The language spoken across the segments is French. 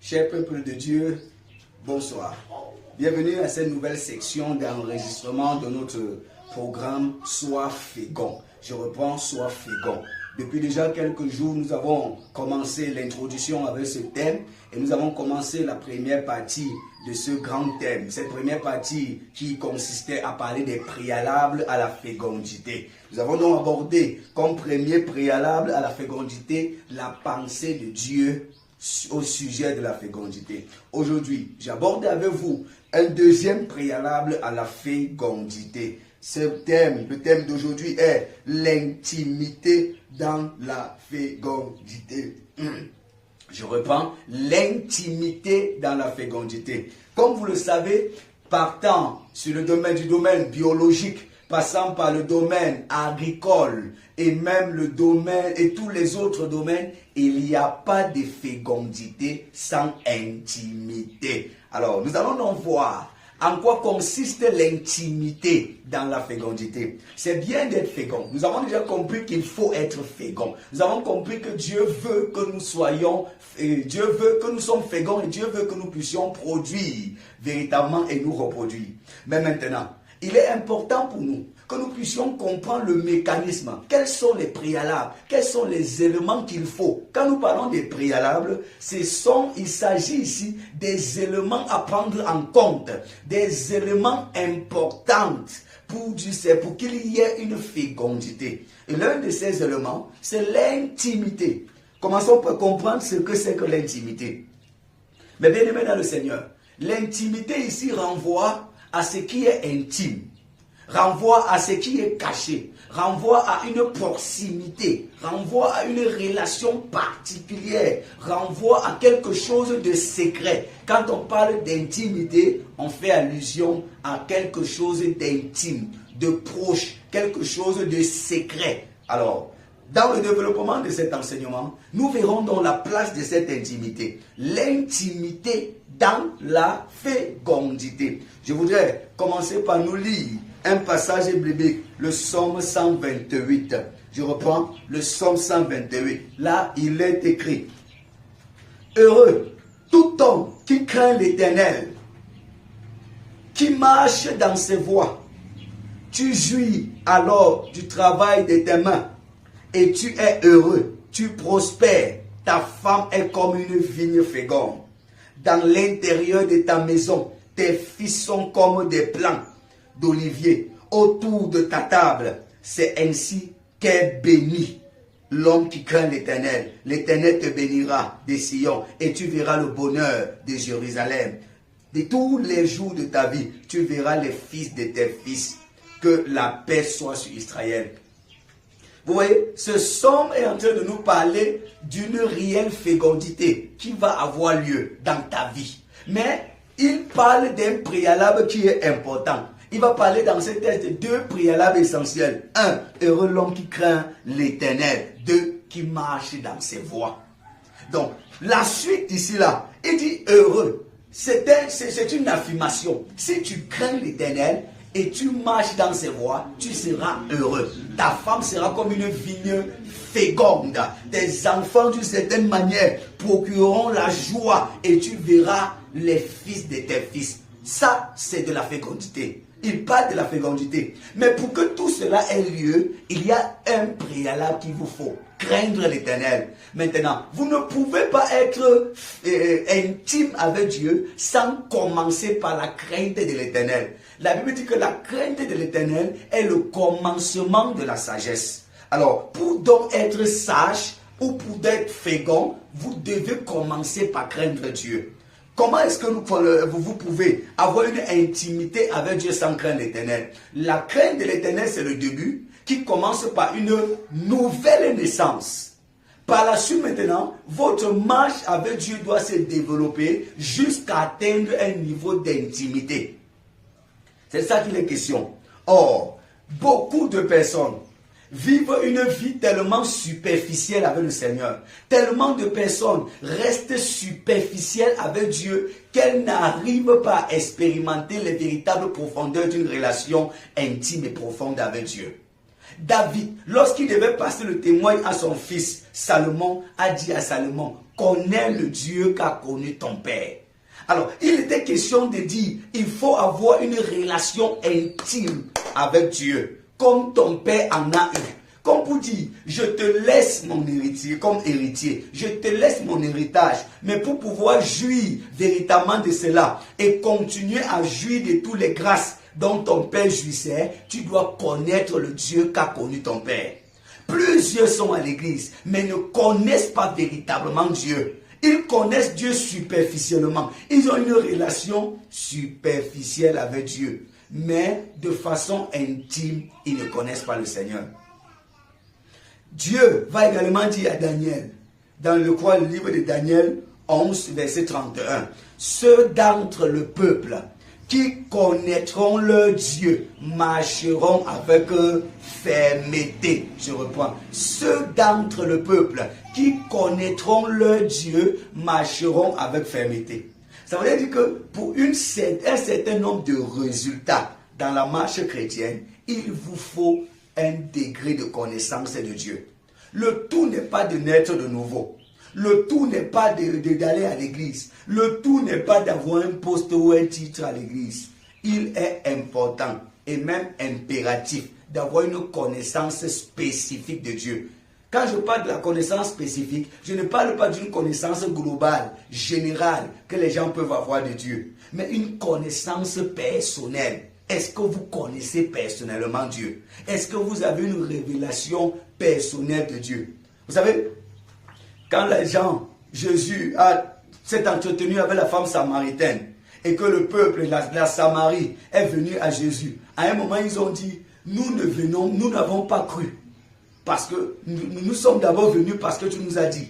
Cher peuple de Dieu, bonsoir. Bienvenue à cette nouvelle section d'enregistrement de notre programme Sois fécond. Je reprends Sois fécond. Depuis déjà quelques jours, nous avons commencé l'introduction avec ce thème et nous avons commencé la première partie de ce grand thème. Cette première partie qui consistait à parler des préalables à la fécondité. Nous avons donc abordé comme premier préalable à la fécondité la pensée de Dieu au sujet de la fécondité. Aujourd'hui, j'aborde avec vous un deuxième préalable à la fécondité. Le thème d'aujourd'hui est l'intimité dans la fécondité. Je reprends, l'intimité dans la fécondité. Comme vous le savez, partant sur le domaine biologique, passant par le domaine agricole et même le domaine et tous les autres domaines, il n'y a pas de fécondité sans intimité. Alors, nous allons donc voir en quoi consiste l'intimité dans la fécondité. C'est bien d'être fécond. Nous avons déjà compris qu'il faut être fécond. Nous avons compris que Dieu veut que nous soyons, Dieu veut que nous sommes féconds et Dieu veut que nous puissions produire véritablement et nous reproduire. Mais maintenant, il est important pour nous que nous puissions comprendre le mécanisme. Quels sont les préalables? Quels sont les éléments qu'il faut? Quand nous parlons des préalables, il s'agit ici des éléments à prendre en compte, des éléments importants pour qu'il y ait une fécondité. Et l'un de ces éléments, c'est l'intimité. Commençons par comprendre ce que c'est que l'intimité. Mais bien aimé dans le Seigneur, l'intimité ici renvoie à ce qui est intime, renvoie à ce qui est caché, renvoie à une proximité, renvoie à une relation particulière, renvoie à quelque chose de secret. Quand on parle d'intimité, on fait allusion à quelque chose d'intime, de proche, quelque chose de secret. Alors, dans le développement de cet enseignement, nous verrons donc la place de cette intimité. L'intimité dans la fécondité. Je voudrais commencer par nous lire un passage biblique, le psaume 128. Je reprends le psaume 128. Là, il est écrit: heureux tout homme qui craint l'Éternel, qui marche dans ses voies. Tu jouis alors du travail de tes mains et tu es heureux, tu prospères. Ta femme est comme une vigne féconde. Dans l'intérieur de ta maison, tes fils sont comme des plants d'olivier autour de ta table. C'est ainsi qu'est béni l'homme qui craint l'Éternel. L'Éternel te bénira des Sion et tu verras le bonheur de Jérusalem. De tous les jours de ta vie, tu verras les fils de tes fils. Que la paix soit sur Israël. Vous voyez, ce psaume est en train de nous parler d'une réelle fécondité qui va avoir lieu dans ta vie. Mais il parle d'un préalable qui est important. Il va parler dans ce texte de deux préalables essentiels. Un, heureux l'homme qui craint l'Éternel. Deux, qui marche dans ses voies. Donc, la suite ici là, il dit heureux. C'est une affirmation. Si tu crains l'Éternel et tu marches dans ses voies, tu seras heureux. Ta femme sera comme une vigne féconde. Tes enfants, d'une certaine manière, procureront la joie et tu verras les fils de tes fils. Ça, c'est de la fécondité. Il parle de la fécondité. Mais pour que tout cela ait lieu, il y a un préalable qu'il vous faut. Craindre l'Éternel. Maintenant, vous ne pouvez pas être intime avec Dieu sans commencer par la crainte de l'Éternel. La Bible dit que la crainte de l'Éternel est le commencement de la sagesse. Alors, pour donc être sage ou pour être fécond, vous devez commencer par craindre Dieu. Comment est-ce que vous pouvez avoir une intimité avec Dieu sans craindre l'Éternel? La crainte de l'Éternel, c'est le début qui commence par une nouvelle naissance. Par la suite maintenant, votre marche avec Dieu doit se développer jusqu'à atteindre un niveau d'intimité. C'est ça qu'il est question. Or, beaucoup de personnes vivent une vie tellement superficielle avec le Seigneur. Tellement de personnes restent superficielles avec Dieu qu'elles n'arrivent pas à expérimenter les véritables profondeurs d'une relation intime et profonde avec Dieu. David, lorsqu'il devait passer le témoin à son fils, Salomon a dit à Salomon, connais le Dieu qu'a connu ton père. Alors, il était question de dire, il faut avoir une relation intime avec Dieu, comme ton père en a eu. Comme pour dire, je te laisse mon héritier, comme héritier, je te laisse mon héritage, mais pour pouvoir jouir véritablement de cela et continuer à jouir de toutes les grâces dont ton père jouissait, tu dois connaître le Dieu qu'a connu ton père. Plusieurs sont à l'église, mais ne connaissent pas véritablement Dieu. Ils connaissent Dieu superficiellement. Ils ont une relation superficielle avec Dieu, mais de façon intime, ils ne connaissent pas le Seigneur. Dieu va également dire à Daniel, dans le livre de Daniel 11, verset 31, ceux d'entre le peuple qui connaîtront leur Dieu marcheront avec fermeté. Je reprends. Ceux d'entre le peuple qui connaîtront leur Dieu marcheront avec fermeté. Ça veut dire que pour un certain nombre de résultats dans la marche chrétienne, il vous faut un degré de connaissance de Dieu. Le tout n'est pas de naître de nouveau. Le tout n'est pas d'aller à l'église. Le tout n'est pas d'avoir un poste ou un titre à l'église. Il est important et même impératif d'avoir une connaissance spécifique de Dieu. Quand je parle de la connaissance spécifique, je ne parle pas d'une connaissance globale, générale, que les gens peuvent avoir de Dieu, mais une connaissance personnelle. Est-ce que vous connaissez personnellement Dieu? Est-ce que vous avez une révélation personnelle de Dieu? Vous savez, quand les gens, Jésus s'est entretenu avec la femme samaritaine et que le peuple, la Samarie est venu à Jésus, à un moment ils ont dit, nous n'avons pas cru. Parce que nous sommes d'abord venus parce que tu nous as dit.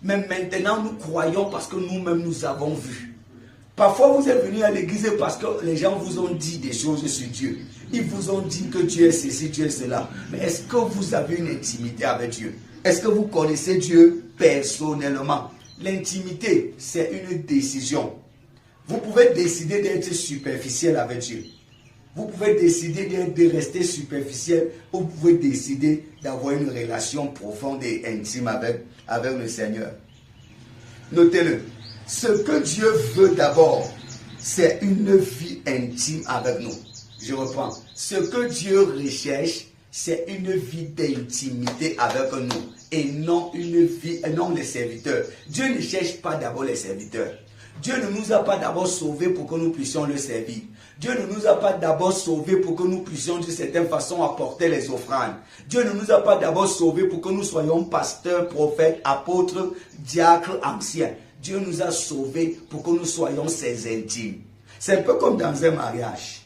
Mais maintenant nous croyons parce que nous-mêmes nous avons vu. Parfois vous êtes venus à l'église parce que les gens vous ont dit des choses sur Dieu. Ils vous ont dit que Dieu est ceci, Dieu est cela. Mais est-ce que vous avez une intimité avec Dieu? Est-ce que vous connaissez Dieu personnellement? L'intimité, c'est une décision. Vous pouvez décider d'être superficiel avec Dieu. Vous pouvez décider de rester superficiel ou vous pouvez décider d'avoir une relation profonde et intime avec le Seigneur. Notez-le. Ce que Dieu veut d'abord, c'est une vie intime avec nous. Je reprends. Ce que Dieu recherche, c'est une vie d'intimité avec nous et non les serviteurs. Dieu ne cherche pas d'abord les serviteurs. Dieu ne nous a pas d'abord sauvés pour que nous puissions le servir. Dieu ne nous a pas d'abord sauvés pour que nous puissions d'une certaine façon apporter les offrandes. Dieu ne nous a pas d'abord sauvés pour que nous soyons pasteurs, prophètes, apôtres, diacres, anciens. Dieu nous a sauvés pour que nous soyons ses intimes. C'est un peu comme dans un mariage.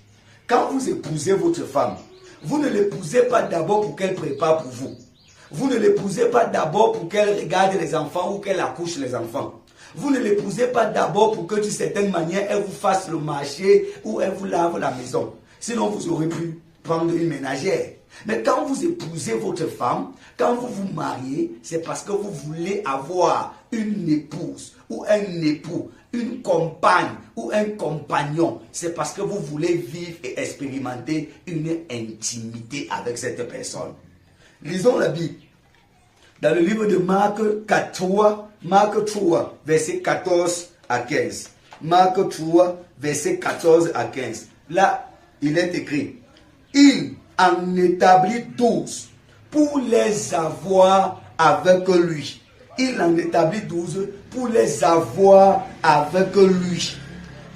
Quand vous épousez votre femme, vous ne l'épousez pas d'abord pour qu'elle prépare pour vous. Vous ne l'épousez pas d'abord pour qu'elle regarde les enfants ou qu'elle accouche les enfants. Vous ne l'épousez pas d'abord pour que d'une certaine manière, elle vous fasse le marché ou elle vous lave la maison. Sinon, vous aurez pu prendre une ménagère. Mais quand vous épousez votre femme, quand vous vous mariez, c'est parce que vous voulez avoir une épouse ou un époux, une compagne ou un compagnon. C'est parce que vous voulez vivre et expérimenter une intimité avec cette personne. Lisons la Bible. Dans le livre de Marc 3, verset 14 à 15. Marc 3, verset 14 à 15. Là, il est écrit, il en établit 12 pour les avoir avec lui. Il en établit 12 pour les avoir avec lui.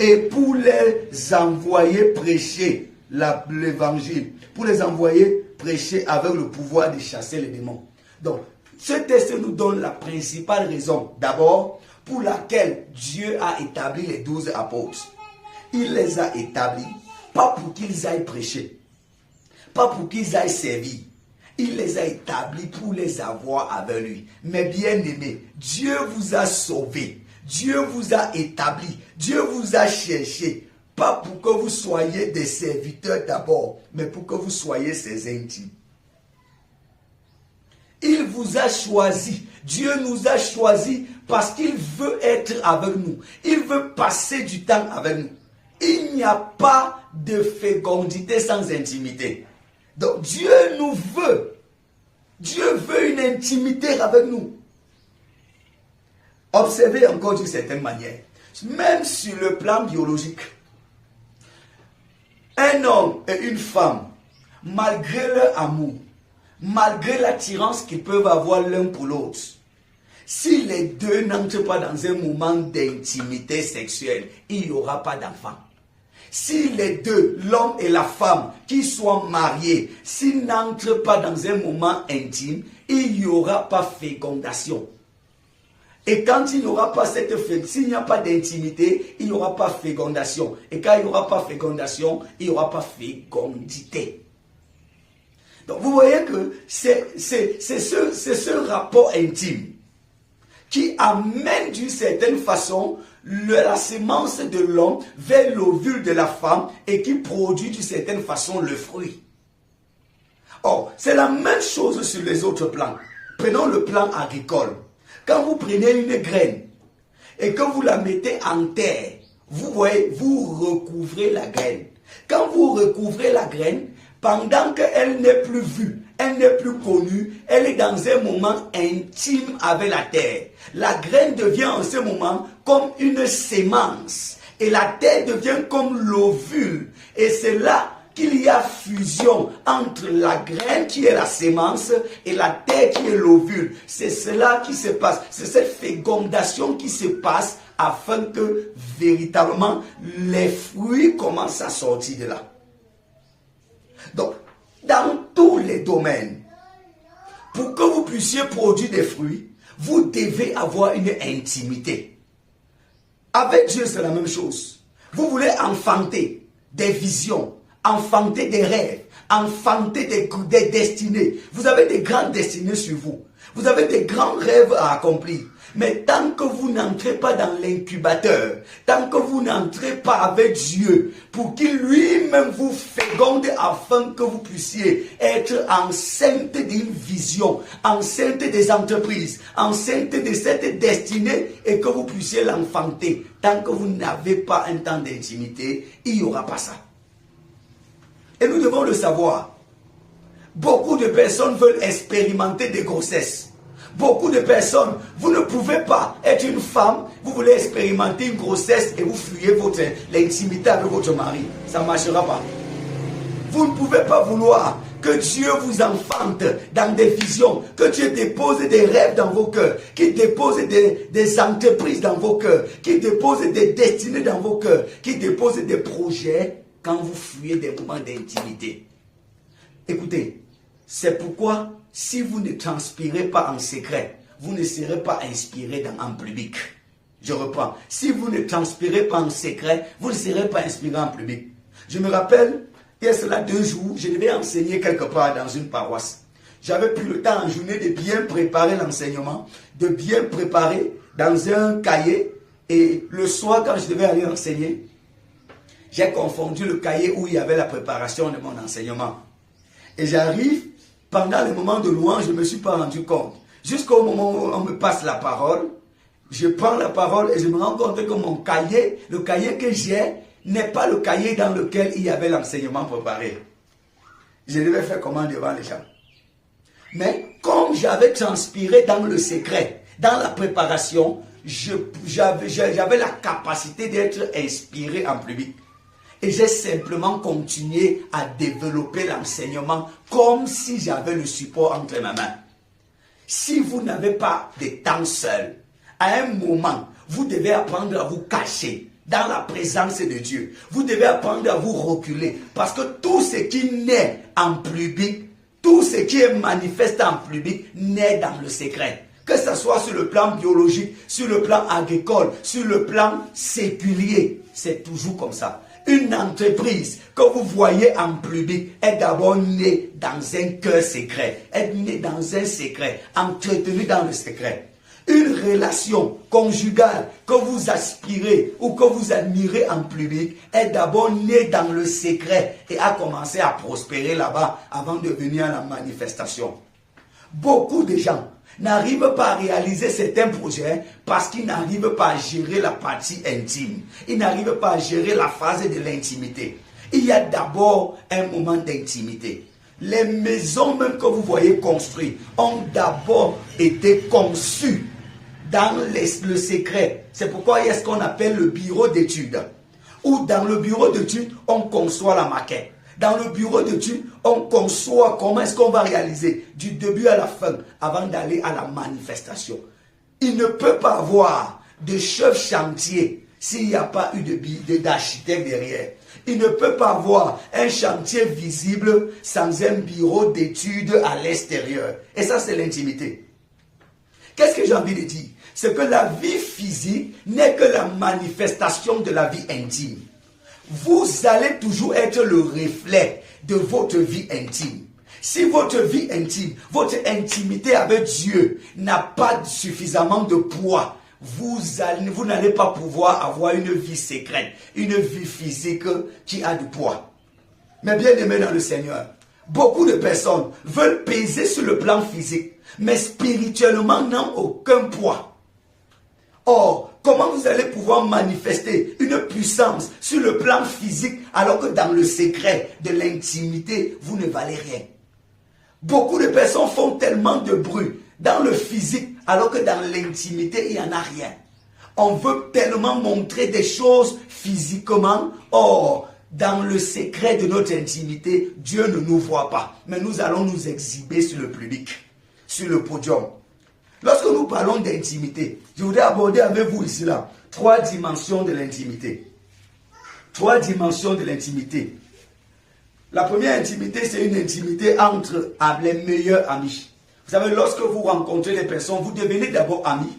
Et pour les envoyer prêcher l'évangile. Pour les envoyer prêcher avec le pouvoir de chasser les démons. Donc, ce texte nous donne la principale raison, d'abord, pour laquelle Dieu a établi les 12 apôtres. Il les a établis, pas pour qu'ils aillent prêcher, pas pour qu'ils aillent servir. Il les a établis pour les avoir avec lui. Mais bien aimés, Dieu vous a sauvés, Dieu vous a établis, Dieu vous a cherché, pas pour que vous soyez des serviteurs d'abord, mais pour que vous soyez ses intimes. Il vous a choisi. Dieu nous a choisis parce qu'il veut être avec nous. Il veut passer du temps avec nous. Il n'y a pas de fécondité sans intimité. Donc Dieu nous veut. Dieu veut une intimité avec nous. Observez encore d'une certaine manière. Même sur le plan biologique, un homme et une femme, malgré leur amour, malgré l'attirance qu'ils peuvent avoir l'un pour l'autre, si les deux n'entrent pas dans un moment d'intimité sexuelle, il n'y aura pas d'enfant. Si les deux, l'homme et la femme, qui soient mariés, s'ils n'entrent pas dans un moment intime, il n'y aura pas fécondation. Et quand il n'y aura pas cette fécondation, s'il n'y a pas d'intimité, il n'y aura pas fécondation. Et quand il n'y aura pas fécondation, il n'y aura pas fécondité. Donc vous voyez que c'est ce rapport intime qui amène d'une certaine façon la sémence de l'homme vers l'ovule de la femme et qui produit d'une certaine façon le fruit. Or, c'est la même chose sur les autres plans. Prenons le plan agricole. Quand vous prenez une graine et que vous la mettez en terre, vous voyez, vous recouvrez la graine. Quand vous recouvrez la graine, pendant qu'elle n'est plus vue, elle n'est plus connue, elle est dans un moment intime avec la terre. La graine devient en ce moment comme une sémence et la terre devient comme l'ovule. Et c'est là qu'il y a fusion entre la graine qui est la sémence et la terre qui est l'ovule. C'est cela qui se passe. C'est cette fécondation qui se passe afin que véritablement les fruits commencent à sortir de là. Donc, dans tous les domaines, pour que vous puissiez produire des fruits, vous devez avoir une intimité. Avec Dieu, c'est la même chose. Vous voulez enfanter des visions, enfanter des rêves, enfanter des destinées. Vous avez des grandes destinées sur vous. Vous avez des grands rêves à accomplir. Mais tant que vous n'entrez pas dans l'incubateur, tant que vous n'entrez pas avec Dieu, pour qu'il lui-même vous féconde afin que vous puissiez être enceinte d'une vision, enceinte des entreprises, enceinte de cette destinée et que vous puissiez l'enfanter, tant que vous n'avez pas un temps d'intimité, il n'y aura pas ça. Et nous devons le savoir. Beaucoup de personnes veulent expérimenter des grossesses. Beaucoup de personnes, vous ne pouvez pas être une femme, vous voulez expérimenter une grossesse et vous fuyez l'intimité avec votre mari. Ça ne marchera pas. Vous ne pouvez pas vouloir que Dieu vous enfante dans des visions, que Dieu dépose des rêves dans vos cœurs, qu'il dépose des entreprises dans vos cœurs, qu'il dépose des destinées dans vos cœurs, qu'il dépose des projets quand vous fuyez des moments d'intimité. Écoutez, c'est pourquoi si vous ne transpirez pas en secret, vous ne serez pas inspiré en public. Je reprends. Si vous ne transpirez pas en secret, vous ne serez pas inspiré en public. Je me rappelle, il y a cela 2 jours, je devais enseigner quelque part dans une paroisse. J'avais pris le temps en journée de bien préparer l'enseignement, de bien préparer dans un cahier. Et le soir, quand je devais aller enseigner, j'ai confondu le cahier où il y avait la préparation de mon enseignement. Et j'arrive, pendant le moment de louange, je ne me suis pas rendu compte. Jusqu'au moment où on me passe la parole, je prends la parole et je me rends compte que mon cahier, le cahier que j'ai, n'est pas le cahier dans lequel il y avait l'enseignement préparé. Je devais faire comment devant les gens. Mais comme j'avais transpiré dans le secret, dans la préparation, j'avais la capacité d'être inspiré en public. Et j'ai simplement continué à développer l'enseignement comme si j'avais le support entre mes mains. Si vous n'avez pas de temps seul, à un moment, vous devez apprendre à vous cacher dans la présence de Dieu. Vous devez apprendre à vous reculer. Parce que tout ce qui naît en public, tout ce qui est manifeste en public, naît dans le secret. Que ce soit sur le plan biologique, sur le plan agricole, sur le plan séculier, c'est toujours comme ça. Une entreprise que vous voyez en public est d'abord née dans un cœur secret, est née dans un secret, entretenue dans le secret. Une relation conjugale que vous aspirez ou que vous admirez en public est d'abord née dans le secret et a commencé à prospérer là-bas avant de venir à la manifestation. Beaucoup de gens n'arrivent pas à réaliser certains projets parce qu'ils n'arrivent pas à gérer la partie intime. Ils n'arrivent pas à gérer la phase de l'intimité. Il y a d'abord un moment d'intimité. Les maisons même que vous voyez construites ont d'abord été conçues dans le secret. C'est pourquoi il y a ce qu'on appelle le bureau d'études. Où dans le bureau d'études, on conçoit la maquette. Dans le bureau d'études, on conçoit comment est-ce qu'on va réaliser du début à la fin avant d'aller à la manifestation. Il ne peut pas avoir de chef chantier s'il n'y a pas eu d'architecte derrière. Il ne peut pas avoir un chantier visible sans un bureau d'études à l'extérieur. Et ça, c'est l'intimité. Qu'est-ce que j'ai envie de dire? C'est que la vie physique n'est que la manifestation de la vie intime. Vous allez toujours être le reflet de votre vie intime. Si votre vie intime, votre intimité avec Dieu n'a pas suffisamment de poids, vous n'allez pas pouvoir avoir une vie secrète, une vie physique qui a du poids. Mais bien aimé dans le Seigneur, beaucoup de personnes veulent peser sur le plan physique, mais spirituellement n'ont aucun poids. Or, comment vous allez pouvoir manifester une puissance sur le plan physique alors que dans le secret de l'intimité, vous ne valez rien? Beaucoup de personnes font tellement de bruit dans le physique alors que dans l'intimité, il n'y en a rien. On veut tellement montrer des choses physiquement. Or, dans le secret de notre intimité, Dieu ne nous voit pas. Mais nous allons nous exhiber sur le public, sur le podium. Lorsque nous parlons d'intimité, je voudrais aborder avec vous ici là 3 dimensions de l'intimité. 3 dimensions de l'intimité. La première intimité, c'est une intimité entre les meilleurs amis. Vous savez, lorsque vous rencontrez des personnes, vous devenez d'abord amis.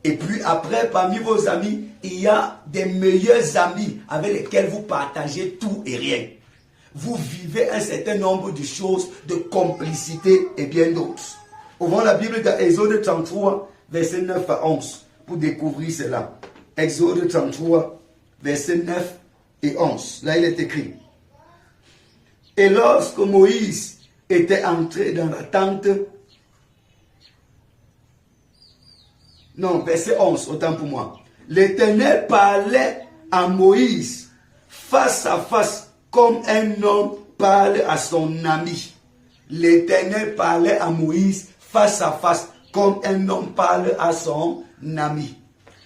Et puis après, parmi vos amis, il y a des meilleurs amis avec lesquels vous partagez tout et rien. Vous vivez un certain nombre de choses, de complicité et bien d'autres. Ouvrons la Bible dans Exode 33, versets 9 à 11, pour découvrir cela. Exode 33, versets 9 et 11. Là, il est écrit. Et lorsque Moïse était entré dans la tente, non, verset 11, autant pour moi. L'Éternel parlait à Moïse face à face comme un homme parle à son ami. L'Éternel parlait à Moïse face à face comme un homme parle à son ami.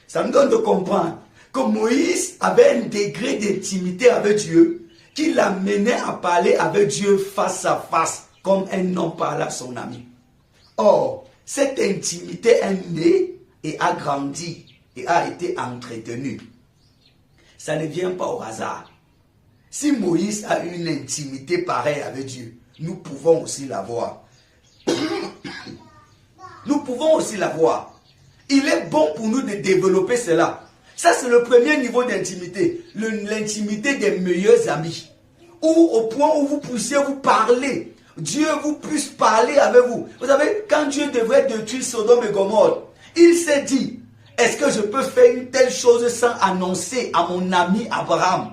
Ça me donne de comprendre que Moïse avait un degré d'intimité avec Dieu qui l'amenait à parler avec Dieu face à face, comme un homme parle à son ami. Or, cette intimité est née et a grandi et a été entretenue. Ça ne vient pas au hasard. Si Moïse a une intimité pareille avec Dieu, nous pouvons aussi l'avoir. Nous pouvons aussi l'avoir. Il est bon pour nous de développer cela. Ça, c'est le premier niveau d'intimité. L'intimité des meilleurs amis. Ou au point où vous puissiez vous parler. Dieu vous puisse parler avec vous. Vous savez, quand Dieu devrait détruire Sodome et Gomorrhe, il s'est dit, est-ce que je peux faire une telle chose sans annoncer à mon ami Abraham?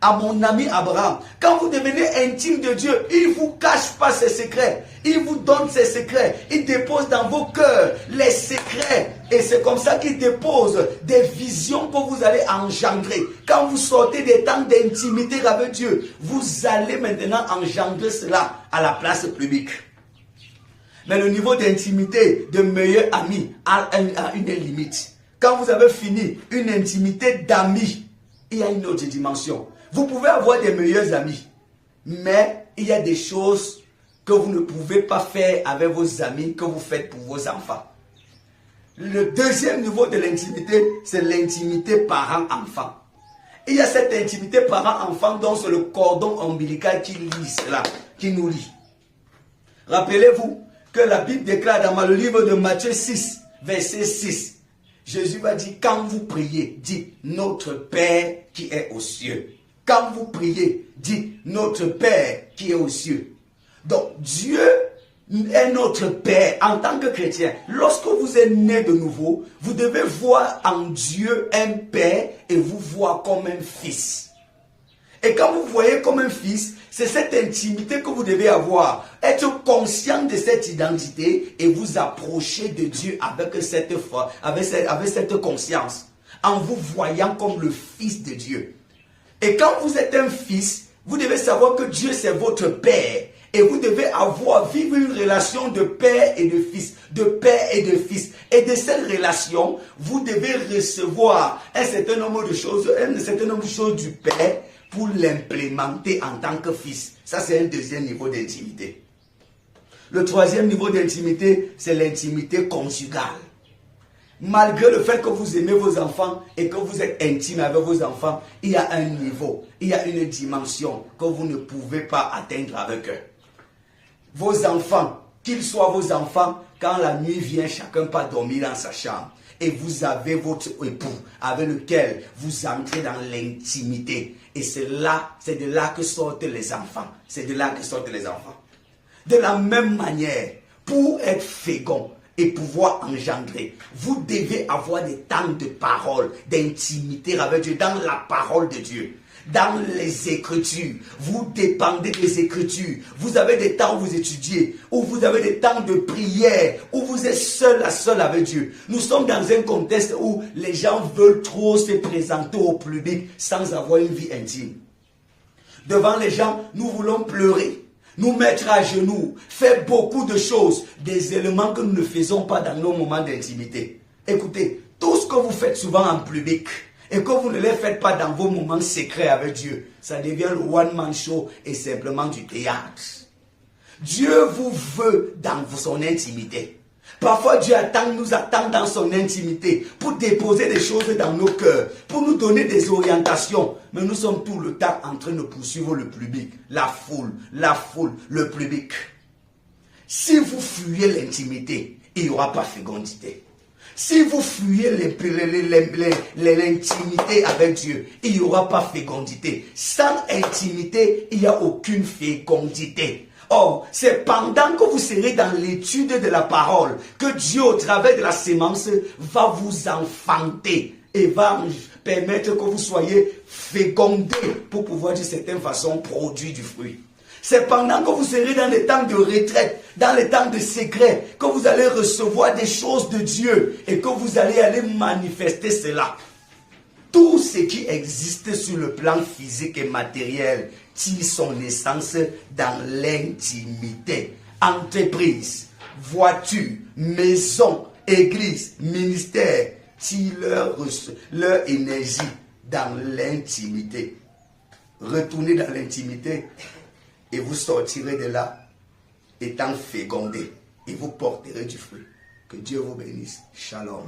À mon ami Abraham. Quand vous devenez intime de Dieu, il ne vous cache pas ses secrets. Il vous donne ses secrets. Il dépose dans vos cœurs les secrets. Et c'est comme ça qu'il dépose des visions que vous allez engendrer. Quand vous sortez des temps d'intimité avec Dieu, vous allez maintenant engendrer cela à la place publique. Mais le niveau d'intimité de meilleur ami a une limite. Quand vous avez fini une intimité d'amis, il y a une autre dimension. Vous pouvez avoir des meilleurs amis, mais il y a des choses que vous ne pouvez pas faire avec vos amis que vous faites pour vos enfants. Le deuxième niveau de l'intimité, c'est l'intimité parent-enfant. Il y a cette intimité parent-enfant dont c'est le cordon ombilical qui lie cela, qui nous lie. Rappelez-vous que la Bible déclare dans le livre de Matthieu 6, verset 6, Jésus va dire, quand vous priez, dites notre Père qui est aux cieux. Quand vous priez, dites notre Père qui est aux cieux. Donc Dieu est notre Père en tant que chrétien. Lorsque vous êtes né de nouveau, vous devez voir en Dieu un Père et vous voir comme un fils. Et quand vous voyez comme un fils, c'est cette intimité que vous devez avoir. Être conscient de cette identité et vous approcher de Dieu avec cette foi, avec cette conscience. En vous voyant comme le fils de Dieu. Et quand vous êtes un fils, vous devez savoir que Dieu c'est votre Père. Et vous devez vivre une relation de père et de fils, de père et de fils. Et de cette relation, vous devez recevoir un certain nombre de choses du père pour l'implémenter en tant que fils. Ça, c'est un deuxième niveau d'intimité. Le troisième niveau d'intimité, c'est l'intimité conjugale. Malgré le fait que vous aimez vos enfants et que vous êtes intime avec vos enfants, il y a un niveau, il y a une dimension que vous ne pouvez pas atteindre avec eux. Vos enfants, qu'ils soient vos enfants, quand la nuit vient, chacun part dormir dans sa chambre. Et vous avez votre époux avec lequel vous entrez dans l'intimité. Et c'est de là que sortent les enfants. C'est de là que sortent les enfants. De la même manière, pour être fécond et pouvoir engendrer, vous devez avoir des temps de parole, d'intimité avec Dieu, dans la parole de Dieu. Dans les Écritures, vous dépendez des Écritures. Vous avez des temps où vous étudiez, où vous avez des temps de prière, où vous êtes seul à seul avec Dieu. Nous sommes dans un contexte où les gens veulent trop se présenter au public sans avoir une vie intime. Devant les gens, nous voulons pleurer, nous mettre à genoux, faire beaucoup de choses, des éléments que nous ne faisons pas dans nos moments d'intimité. Écoutez, tout ce que vous faites souvent en public, et que vous ne les faites pas dans vos moments secrets avec Dieu, ça devient le one-man show et simplement du théâtre. Dieu vous veut dans son intimité. Parfois Dieu nous attend dans son intimité pour déposer des choses dans nos cœurs, pour nous donner des orientations. Mais nous sommes tout le temps en train de poursuivre le public, la foule, le public. Si vous fuyez l'intimité, il n'y aura pas fécondité. Si vous fuyez l'intimité avec Dieu, il n'y aura pas fécondité. Sans intimité, il n'y a aucune fécondité. Or, c'est pendant que vous serez dans l'étude de la parole que Dieu, au travers de la sémence, va vous enfanter et va permettre que vous soyez fécondés pour pouvoir d'une certaine façon produire du fruit. C'est pendant que vous serez dans les temps de retraite, dans les temps de secret, que vous allez recevoir des choses de Dieu et que vous allez aller manifester cela. Tout ce qui existe sur le plan physique et matériel tire son essence dans l'intimité. Entreprise, voiture, maison, église, ministère tirent leur énergie dans l'intimité. Retournez dans l'intimité. Et vous sortirez de là étant fécondé. Et vous porterez du fruit. Que Dieu vous bénisse. Shalom.